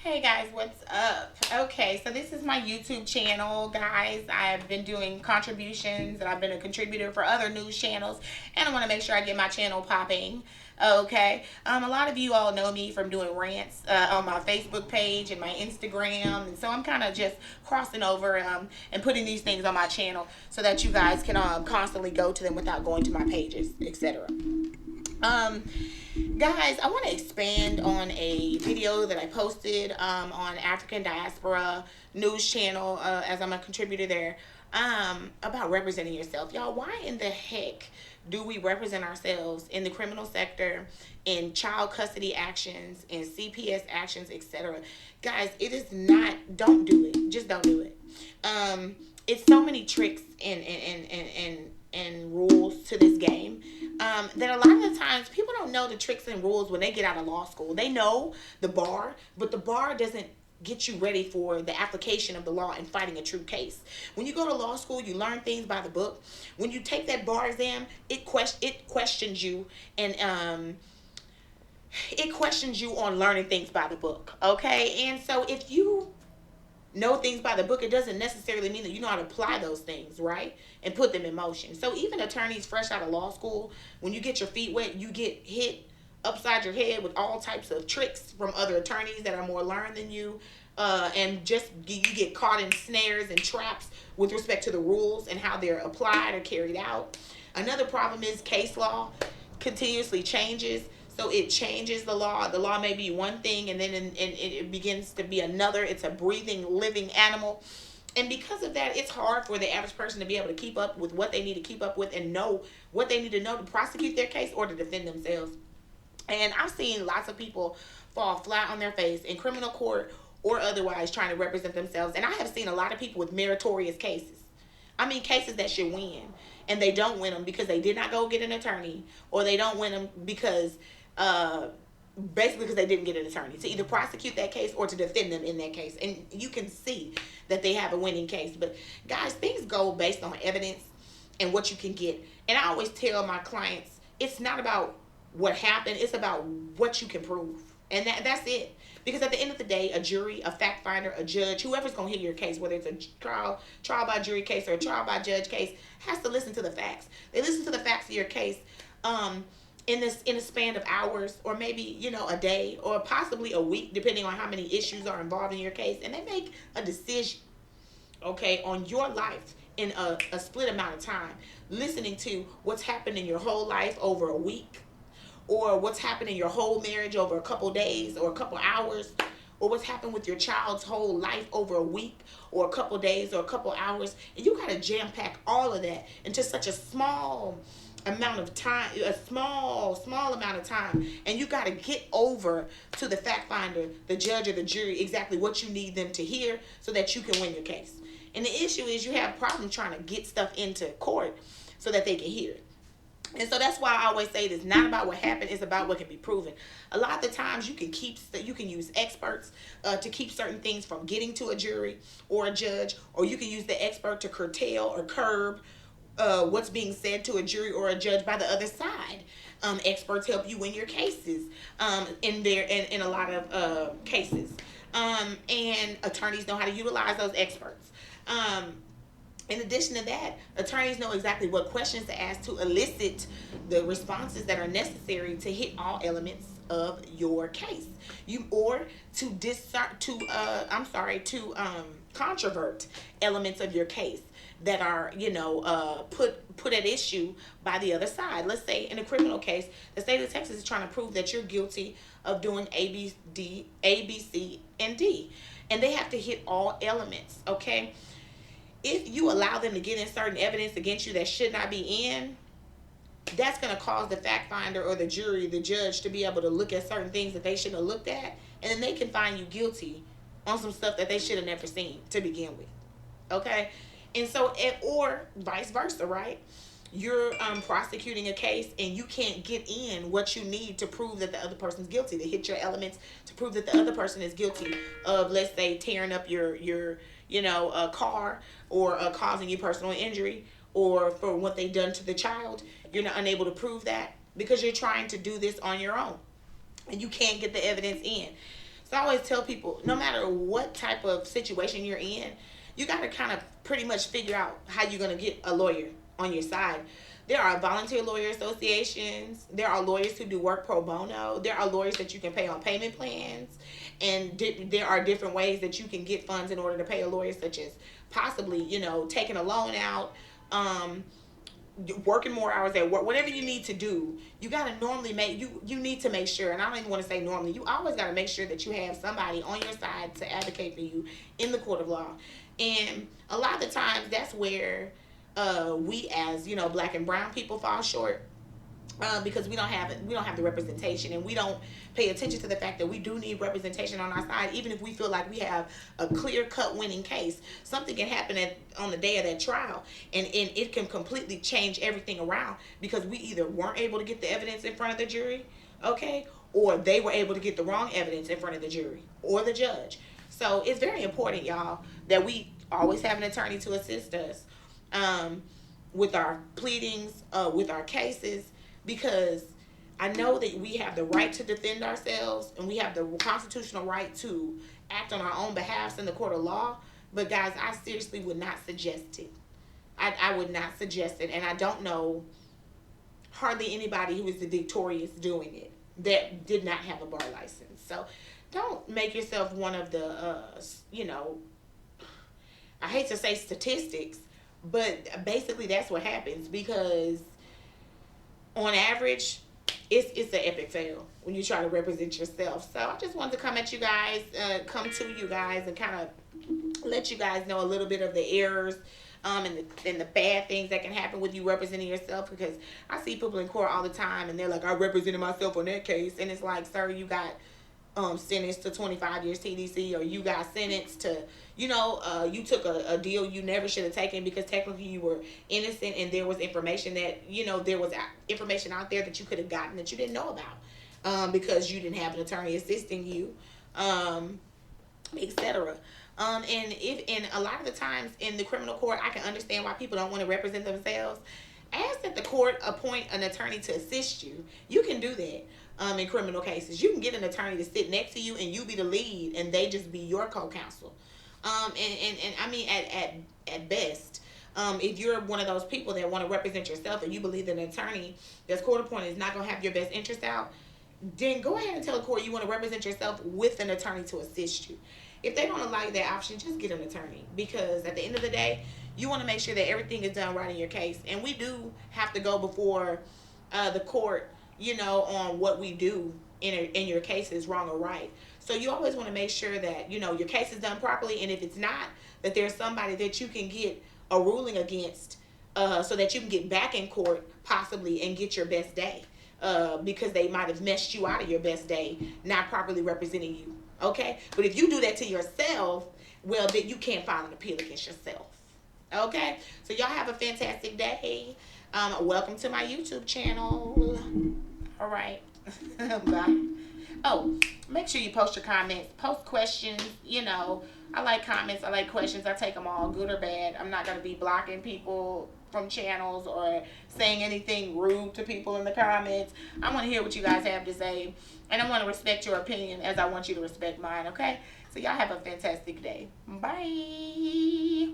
Hey guys, what's up? Okay, so this is my YouTube channel, guys. I've been doing contributions and I've been a contributor for other news channels, and I want to make sure I get my channel popping. Okay, a lot of you all know me from doing rants on my Facebook page and my Instagram, and so I'm kind of just crossing over and putting these things on my channel so that you guys can constantly go to them without going to my pages, etc. Um, Guys, I want to expand on a video that I posted on African Diaspora News Channel, as I'm a contributor there, about representing yourself. Y'all, why in the heck do we represent ourselves in the criminal sector, in child custody actions, in CPS actions, etc.? Guys, it is not, don't do it. Just don't do it. It's so many tricks and rules to this game, that a lot of the times people don't know the tricks and rules when they get out of law school. They know the bar, but the bar doesn't get you ready for the application of the law and fighting a true case. When you go to law school, you learn things by the book. When you take that bar exam, it questions you, and it questions you on learning things by the book. Okay, and so if you know things by the book, it doesn't necessarily mean that you know how to apply those things, right? And put them in motion. So even attorneys fresh out of law school, when you get your feet wet, you get hit upside your head with all types of tricks from other attorneys that are more learned than you. And just you get caught in snares and traps with respect to the rules and how they're applied or carried out. Another problem is case law continuously changes. So it changes the law. The law may be one thing, and then it begins to be another. It's a breathing, living animal. And because of that, it's hard for the average person to be able to keep up with what they need to keep up with and know what they need to know to prosecute their case or to defend themselves. And I've seen lots of people fall flat on their face in criminal court or otherwise trying to represent themselves. And I have seen a lot of people with meritorious cases. I mean, cases that should win. And they don't win them because they did not go get an attorney, or they don't win them because uh, basically because they didn't get an attorney to either prosecute that case or to defend them in that case. And you can see that they have a winning case. But guys, things go based on evidence and what you can get. And I always tell my clients, it's not about what happened, it's about what you can prove. And that's it. Because at the end of the day, a jury, a fact finder, a judge, whoever's gonna hear your case, whether it's a trial by jury case or a trial by judge case, has to listen to the facts. They listen to the facts of your case, in a span of hours, or maybe a day, or possibly a week, depending on how many issues are involved in your case, and they make a decision, okay, on your life in a split amount of time, listening to what's happened in your whole life over a week, or what's happened in your whole marriage over a couple days or a couple hours, or what's happened with your child's whole life over a week or a couple days or a couple hours. And you got to jam pack all of that into such a small amount of time, a small amount of time. And you got to get over to the fact finder, the judge, or the jury exactly what you need them to hear so that you can win your case. And the issue is you have problems trying to get stuff into court so that they can hear it. And so that's why I always say it's not about what happened, it's about what can be proven. A lot of the times you can use experts to keep certain things from getting to a jury or a judge, or you can use the expert to curtail or curb what's being said to a jury or a judge by the other side. Experts help you win your cases, in a lot of cases. And attorneys know how to utilize those experts. In addition to that, attorneys know exactly what questions to ask to elicit the responses that are necessary to hit all elements of your case. You or to controvert elements of your case that are put at issue by the other side. Let's say in a criminal case, the state of Texas is trying to prove that you're guilty of doing A, B, C, and D, and they have to hit all elements. Okay, if you allow them to get in certain evidence against you that should not be in, that's going to cause the fact finder or the jury, the judge, to be able to look at certain things that they shouldn't have looked at, and then they can find you guilty on some stuff that they should have never seen to begin with. Okay, and so or vice versa, right? You're prosecuting a case and you can't get in what you need to prove that the other person's guilty, to hit your elements to prove that the other person is guilty of, let's say, tearing up your car, or causing you personal injury, or for what they done to the child. You're not unable to prove that because you're trying to do this on your own and you can't get the evidence in. So I always tell people, no matter what type of situation you're in, you got to kind of pretty much figure out how you're going to get a lawyer on your side. There are volunteer lawyer associations. There are lawyers who do work pro bono. There are lawyers that you can pay on payment plans. And there are different ways that you can get funds in order to pay a lawyer, such as possibly, taking a loan out, working more hours at work, whatever you need to do. You got to normally you need to make sure, and I don't even want to say normally, you always got to make sure that you have somebody on your side to advocate for you in the court of law. And a lot of the times that's where we as black and brown people fall short, because we don't have the representation, and we don't pay attention to the fact that we do need representation on our side. Even if we feel like we have a clear-cut winning case, something can happen on the day of that trial, and it can completely change everything around, because we either weren't able to get the evidence in front of the jury, okay, or they were able to get the wrong evidence in front of the jury or the judge. So it's very important, y'all, that we always have an attorney to assist us with our pleadings, with our cases, because I know that we have the right to defend ourselves, and we have the constitutional right to act on our own behalf in the court of law. But guys, I seriously would not suggest it. I would not suggest it, and I don't know hardly anybody who is victorious doing it that did not have a bar license. So don't make yourself one of the, I hate to say statistics, but basically that's what happens, because on average, it's an epic fail when you try to represent yourself. So I just wanted to come to you guys, and kind of let you guys know a little bit of the errors, and the bad things that can happen with you representing yourself. Because I see people in court all the time, and they're like, I represented myself on that case, and it's like, sir, you got sentenced to 25 years TDC, or you got sentenced to, you took a deal you never should have taken, because technically you were innocent, and there was information that, there was information out there that you could have gotten that you didn't know about, because you didn't have an attorney assisting you, etc. And a lot of the times in the criminal court, I can understand why people don't want to represent themselves. Ask that the court appoint an attorney to assist you. You can do that. In criminal cases, you can get an attorney to sit next to you, and you be the lead, and they just be your co-counsel. And I mean, at best, if you're one of those people that want to represent yourself, and you believe that an attorney that's court appointed is not going to have your best interest out, then go ahead and tell the court you want to represent yourself with an attorney to assist you. If they don't allow you that option, just get an attorney, because at the end of the day, you want to make sure that everything is done right in your case. And we do have to go before the court, on what we do in your case is wrong or right. So you always want to make sure that, your case is done properly. And if it's not, that there's somebody that you can get a ruling against, so that you can get back in court possibly and get your best day, because they might have messed you out of your best day, not properly representing you. Okay? But if you do that to yourself, well, then you can't file an appeal against yourself. Okay? So y'all have a fantastic day. Welcome to my YouTube channel. All right. Bye. Oh, make sure you post your comments, post questions. I like comments, I like questions. I take them all, good or bad. I'm not going to be blocking people from channels or saying anything rude to people in the comments. I want to hear what you guys have to say, and I want to respect your opinion as I want you to respect mine, okay? So y'all have a fantastic day. Bye.